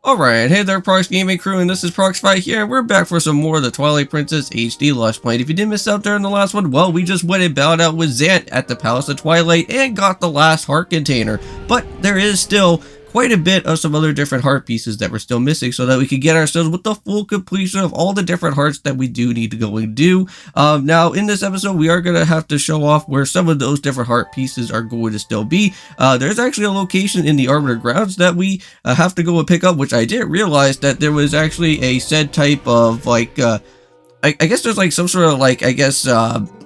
Alright, hey there Prox Gaming Crew, and this is Proxify here, and we're back for some more of the Twilight Princess HD Let's Play. If you did miss out there in the last one, well, we just went and bowed out with Zant at the Palace of Twilight and got the last heart container. But there is still quite a bit of some other different heart pieces that we're still missing so that we can get ourselves with the full completion of all the different hearts that we do need to go and do. Now, in this episode, we are going to have to show off where some of those different heart pieces are going to still be. There's actually a location in the Arbiter Grounds that we have to go and pick up, which I didn't realize that there was actually a said type of, like, I guess there's like some sort of like,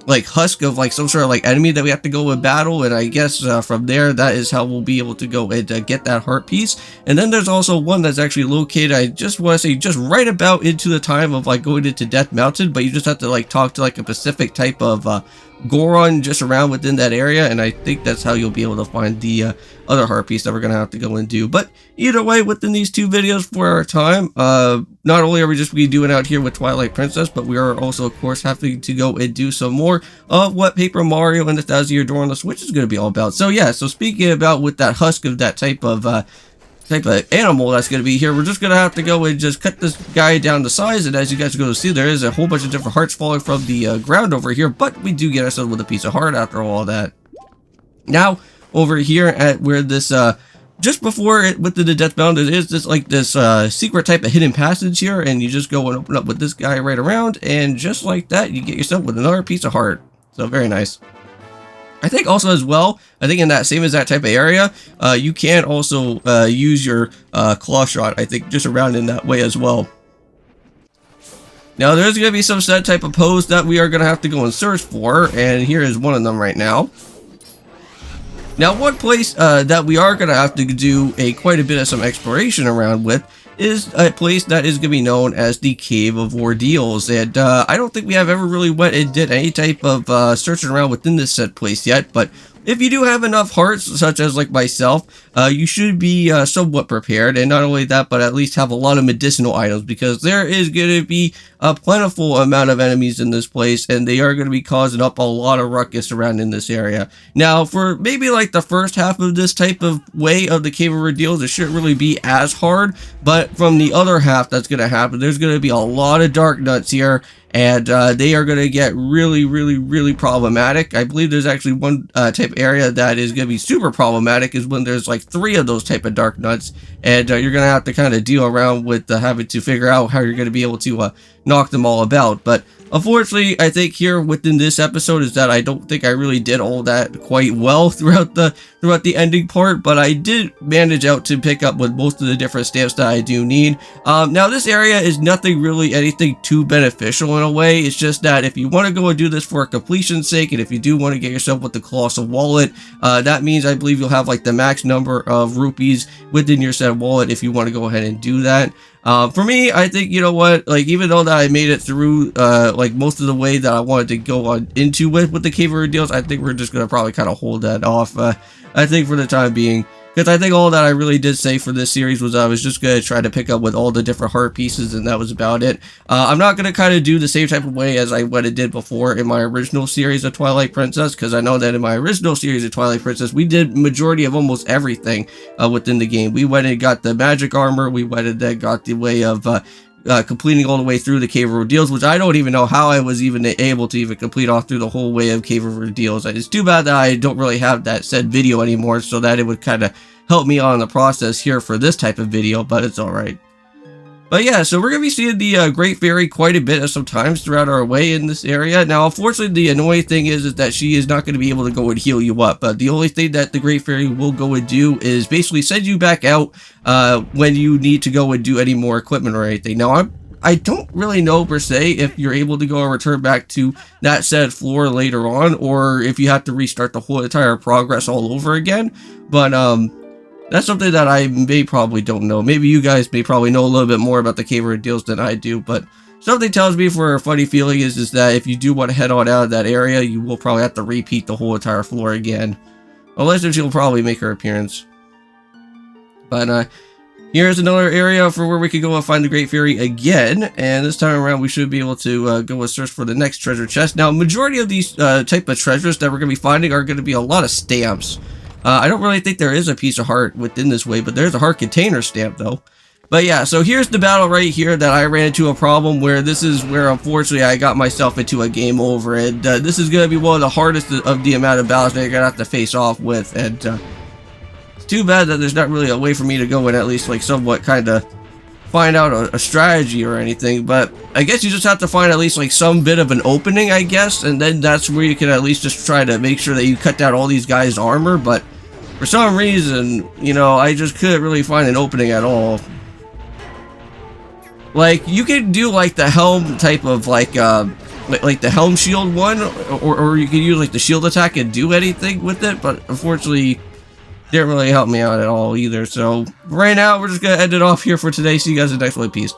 like husk of like some sort of like enemy that we have to go and battle, and I guess from there that is how we'll be able to go and get that heart piece. And then there's also one that's actually located, I just want to say, just right about into the time of like going into Death Mountain, but you just have to like talk to like a specific type of Goron just around within that area, and I think that's how you'll be able to find the other heart piece that we're gonna have to go and do. But either way, within these two videos for our time, not only are we just be doing out here with Twilight Princess, but we are also of course having to go and do some more of what Paper Mario and the Thousand Year Door on the Switch is going to be all about. So yeah, so speaking about with that husk of that type of animal that's going to be here, we're just going to have to go and just cut this guy down to size, and as you guys are going to see, there is a whole bunch of different hearts falling from the ground over here, but we do get ourselves with a piece of heart after all that. Now, over here at where this, just before it within the Death Mountain, there is this like this secret type of hidden passage here, and you just go and open up with this guy right around, and just like that, you get yourself with another piece of heart. So very nice. I think also as well, I think in that same as that type of area, you can also use your claw shot, I think, just around in that way as well. Now there's going to be some set type of pose that we are going to have to go and search for, and here is one of them right now. Now one place that we are going to have to do quite a bit of some exploration around with is a place that is going to be known as the Cave of Ordeals, and I don't think we have ever really went and did any type of searching around within this set place yet, but if you do have enough hearts, such as like myself, you should be somewhat prepared, and not only that, but at least have a lot of medicinal items, because there is going to be a plentiful amount of enemies in this place, and they are going to be causing up a lot of ruckus around in this area. Now, for maybe like the first half of this type of way of the Cave of Ordeals, it shouldn't really be as hard, but from the other half that's going to happen, there's going to be a lot of dark nuts here, and they are going to get really problematic. I believe there's actually one type of area that is going to be super problematic, is when there's like 3 of those type of dark nuts, and you're going to have to kind of deal around with having to figure out how you're going to be able to knock them all about. But unfortunately, I think here within this episode is that I don't think I really did all that quite well throughout the ending part, but I did manage out to pick up with most of the different stamps that I do need. Now this area is nothing really anything too beneficial in a way. It's just that if you want to go and do this for a completion's sake, and if you do want to get yourself with the Colossal Wallet, that means I believe you'll have like the max number of rupees within your said wallet if you want to go ahead and do that. For me, I think, you know what, like, even though that I made it through, like, most of the way that I wanted to go on into with the Cave of Ordeals, I think we're just going to probably kind of hold that off, I think, for the time being. Because I think all that I really did say for this series was I was just going to try to pick up with all the different heart pieces, and that was about it. I'm not going to kind of do the same type of way as I did before in my original series of Twilight Princess, because I know that in my original series of Twilight Princess, we did majority of almost everything within the game. We went and got the magic armor, we went and got the way of completing all the way through the Cave of Ordeals, which I don't even know how I was even able to even complete off through the whole way of Cave of Ordeals. It's too bad that I don't really have that said video anymore, so that it would kind of help me on the process here for this type of video, but it's alright. But yeah, so we're going to be seeing the Great Fairy quite a bit of sometimes throughout our way in this area. Now, unfortunately, the annoying thing is that she is not going to be able to go and heal you up. But the only thing that the Great Fairy will go and do is basically send you back out when you need to go and do any more equipment or anything. Now, I don't really know per se if you're able to go and return back to that said floor later on, or if you have to restart the whole entire progress all over again. But that's something that I probably don't know. Maybe you guys may probably know a little bit more about the Cave of Ordeals than I do, but something tells me for a funny feeling is that if you do want to head on out of that area, you will probably have to repeat the whole entire floor again. Unless she'll probably make her appearance. But here's another area for where we can go and find the Great Fairy again, and this time around we should be able to go and search for the next treasure chest. Now, majority of these type of treasures that we're going to be finding are going to be a lot of stamps. I don't really think there is a piece of heart within this way, but there's a heart container stamp though. But yeah, so here's the battle right here that I ran into a problem where this is where unfortunately I got myself into a game over, and this is going to be one of the hardest of the amount of battles that you're going to have to face off with, and it's too bad that there's not really a way for me to go and at least like somewhat kind of find out a strategy or anything, but I guess you just have to find at least like some bit of an opening, I guess, and then that's where you can at least just try to make sure that you cut down all these guys' armor, but for some reason, you know, I just couldn't really find an opening at all. Like, you could do like the helm type of like the helm shield one, or you could use like the shield attack and do anything with it, but unfortunately didn't really help me out at all either. So right now we're just gonna end it off here for today. See you guys in the next one. Peace.